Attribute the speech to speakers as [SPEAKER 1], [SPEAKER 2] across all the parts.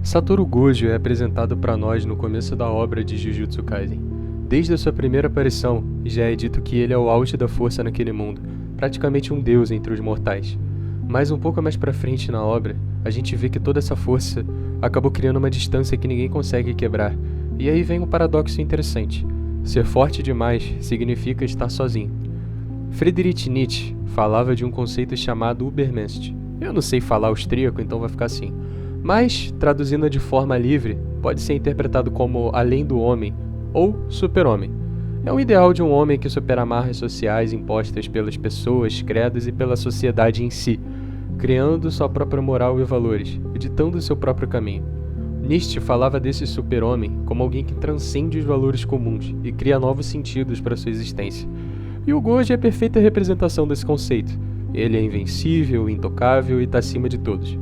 [SPEAKER 1] Satoru Gojo é apresentado para nós no começo da obra de Jujutsu Kaisen. Desde a sua primeira aparição, já é dito que ele é o auge da força naquele mundo, praticamente um deus entre os mortais. Mas um pouco mais pra frente na obra, a gente vê que toda essa força acabou criando uma distância que ninguém consegue quebrar. E aí vem um paradoxo interessante. Ser forte demais significa estar sozinho. Friedrich Nietzsche falava de um conceito chamado Übermensch. Eu não sei falar austríaco, então vai ficar assim. Mas, traduzindo de forma livre, pode ser interpretado como além do homem ou super-homem. É um ideal de um homem que supera amarras sociais impostas pelas pessoas, credos e pela sociedade em si, criando sua própria moral e valores, editando seu próprio caminho. Nietzsche falava desse super-homem como alguém que transcende os valores comuns e cria novos sentidos para sua existência. E o Gojo é a perfeita representação desse conceito. Ele é invencível, intocável e está acima de todos.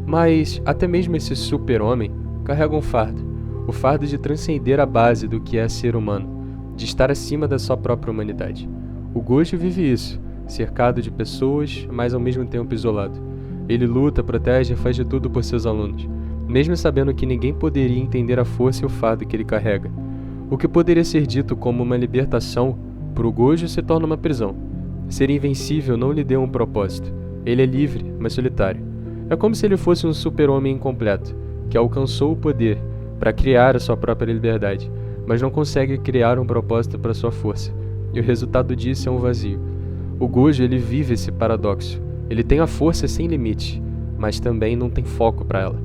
[SPEAKER 1] Mas até mesmo esse super-homem carrega um fardo. O fardo de transcender a base do que é ser humano, de estar acima da sua própria humanidade. O Gojo vive isso, cercado de pessoas, mas ao mesmo tempo isolado. Ele luta, protege e faz de tudo por seus alunos, mesmo sabendo que ninguém poderia entender a força e o fardo que ele carrega. O que poderia ser dito como uma libertação, para o Gojo se torna uma prisão. Ser invencível não lhe deu um propósito. Ele é livre, mas solitário. É como se ele fosse um super-homem incompleto, que alcançou o poder para criar a sua própria liberdade, mas não consegue criar um propósito para sua força, e o resultado disso é um vazio. O Gojo ele vive esse paradoxo. Ele tem a força sem limite, mas também não tem foco para ela.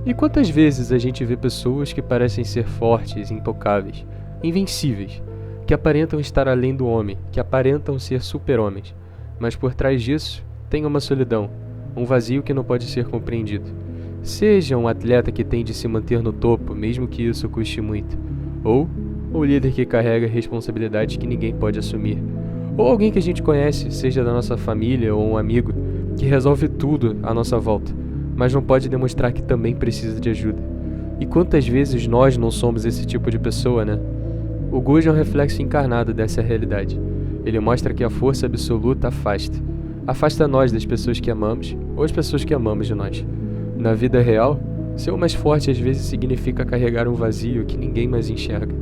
[SPEAKER 1] E quantas vezes a gente vê pessoas que parecem ser fortes, intocáveis, invencíveis, que aparentam estar além do homem, que aparentam ser super-homens, mas por trás disso tem uma solidão, um vazio que não pode ser compreendido. Seja um atleta que tem de se manter no topo, mesmo que isso custe muito, ou o líder que carrega responsabilidades que ninguém pode assumir, ou alguém que a gente conhece, seja da nossa família ou um amigo, que resolve tudo à nossa volta, mas não pode demonstrar que também precisa de ajuda. E quantas vezes nós não somos esse tipo de pessoa, né? O Gojo é um reflexo encarnado dessa realidade. Ele mostra que a força absoluta afasta nós das pessoas que amamos ou as pessoas que amamos de nós. Na vida real, ser o mais forte às vezes significa carregar um vazio que ninguém mais enxerga.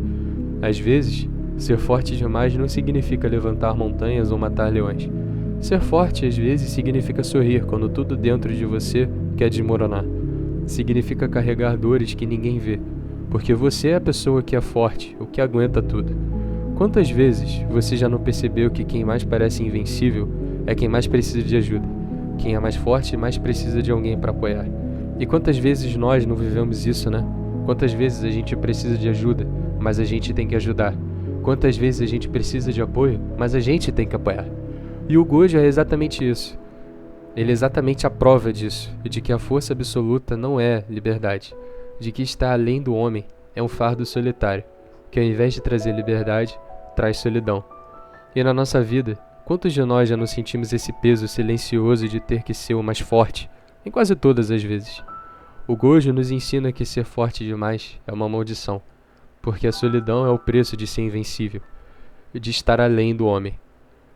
[SPEAKER 1] Às vezes, ser forte demais não significa levantar montanhas ou matar leões. Ser forte às vezes significa sorrir quando tudo dentro de você quer desmoronar. Significa carregar dores que ninguém vê, porque você é a pessoa que é forte, o que aguenta tudo. Quantas vezes você já não percebeu que quem mais parece invencível é quem mais precisa de ajuda? Quem é mais forte mais precisa de alguém para apoiar. E quantas vezes nós não vivemos isso, né? Quantas vezes a gente precisa de ajuda, mas a gente tem que ajudar. Quantas vezes a gente precisa de apoio, mas a gente tem que apoiar. E o Gojo é exatamente isso. Ele é exatamente a prova disso, e de que a força absoluta não é liberdade, de que estar além do homem é um fardo solitário, que ao invés de trazer liberdade, traz solidão. E na nossa vida, quantos de nós já não sentimos esse peso silencioso de ter que ser o mais forte, em quase todas as vezes? O Gojo nos ensina que ser forte demais é uma maldição, porque a solidão é o preço de ser invencível, e de estar além do homem.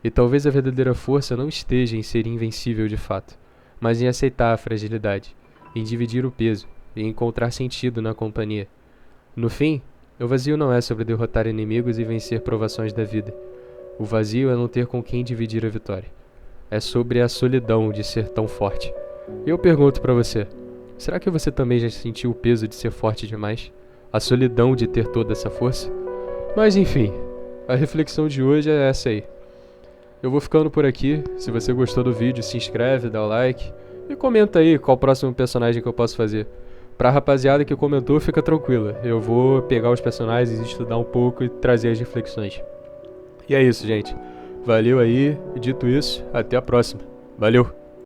[SPEAKER 1] E talvez a verdadeira força não esteja em ser invencível de fato, mas em aceitar a fragilidade, em dividir o peso e encontrar sentido na companhia. No fim, o vazio não é sobre derrotar inimigos e vencer provações da vida. O vazio é não ter com quem dividir a vitória. É sobre a solidão de ser tão forte. E eu pergunto pra você, será que você também já sentiu o peso de ser forte demais? A solidão de ter toda essa força? Mas enfim, a reflexão de hoje é essa aí. Eu vou ficando por aqui. Se você gostou do vídeo, se inscreve, dá o like e comenta aí qual o próximo personagem que eu posso fazer. Pra rapaziada que comentou, fica tranquila. Eu vou pegar os personagens, estudar um pouco e trazer as reflexões. E é isso, gente. Valeu aí. E dito isso, até a próxima. Valeu!